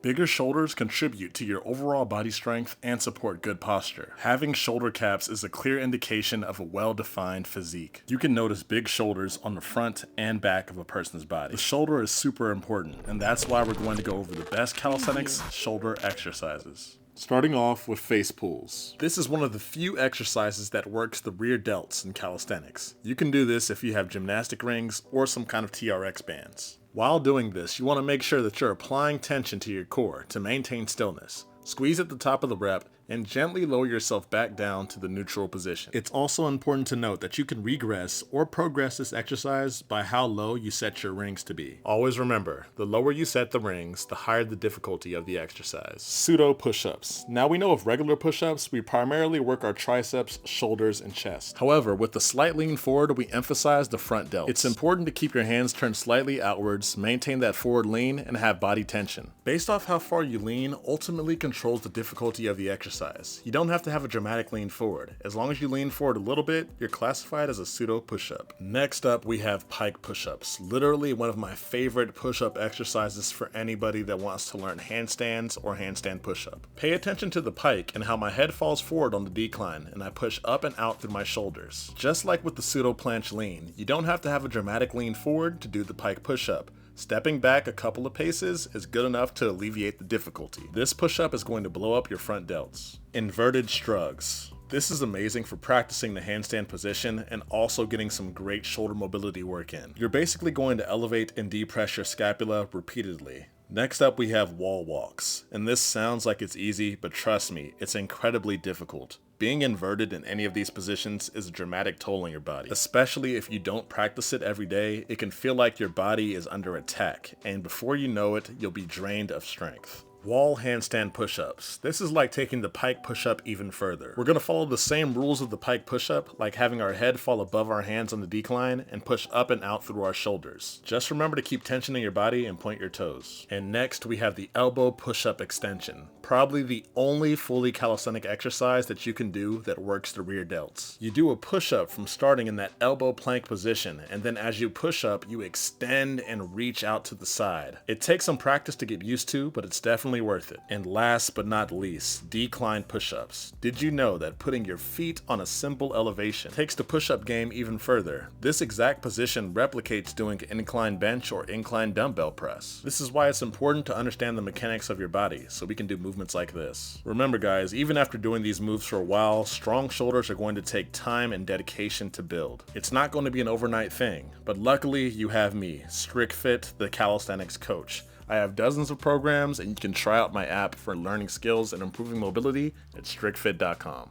Bigger shoulders contribute to your overall body strength and support good posture. Having shoulder caps is a clear indication of a well-defined physique. You can notice big shoulders on the front and back of a person's body. The shoulder is super important, and that's why we're going to go over the best calisthenics shoulder exercises. Starting off with face pulls. This is one of the few exercises that works the rear delts in calisthenics. You can do this if you have gymnastic rings or some kind of TRX bands. While doing this, you want to make sure that you're applying tension to your core to maintain stillness. Squeeze at the top of the rep and gently lower yourself back down to the neutral position. It's also important to note that you can regress or progress this exercise by how low you set your rings to be. Always remember, the lower you set the rings, the higher the difficulty of the exercise. Pseudo push-ups. Now we know with regular push-ups, we primarily work our triceps, shoulders, and chest. However, with the slight lean forward, we emphasize the front delts. It's important to keep your hands turned slightly outwards, maintain that forward lean, and have body tension. Based off how far you lean, ultimately controls the difficulty of the exercise. You don't have to have a dramatic lean forward. As long as you lean forward a little bit, you're classified as a pseudo push-up. Next up, we have pike push-ups. Literally one of my favorite push-up exercises for anybody that wants to learn handstands or handstand push-up. Pay attention to the pike and how my head falls forward on the decline and I push up and out through my shoulders. Just like with the pseudo planche lean, you don't have to have a dramatic lean forward to do the pike push-up. Stepping back a couple of paces is good enough to alleviate the difficulty. This push-up is going to blow up your front delts. Inverted shrugs. This is amazing for practicing the handstand position and also getting some great shoulder mobility work in. You're basically going to elevate and depress your scapula repeatedly. Next up, we have wall walks. And this sounds like it's easy, but trust me, it's incredibly difficult. Being inverted in any of these positions is a dramatic toll on your body. Especially if you don't practice it every day, it can feel like your body is under attack, and before you know it, you'll be drained of strength. Wall handstand push-ups. This is like taking the pike push-up even further. We're going to follow the same rules of the pike push-up, like having our head fall above our hands on the decline and push up and out through our shoulders. Just remember to keep tension in your body and point your toes. And next we have the elbow push-up extension. Probably the only fully calisthenic exercise that you can do that works the rear delts. You do a push-up from starting in that elbow plank position, and then as you push up, you extend and reach out to the side. It takes some practice to get used to, but it's definitely worth it. And last but not least, decline push-ups. Did you know that putting your feet on a simple elevation takes the push-up game even further? This exact position replicates doing an incline bench or incline dumbbell press. This is why it's important to understand the mechanics of your body so we can do movements like this. Remember guys, even after doing these moves for a while, strong shoulders are going to take time and dedication to build. It's not going to be an overnight thing, but luckily you have me, STRIQfit, the calisthenics coach. I have dozens of programs, and you can try out my app for learning skills and improving mobility at STRIQfit.com.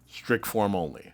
Strict form only.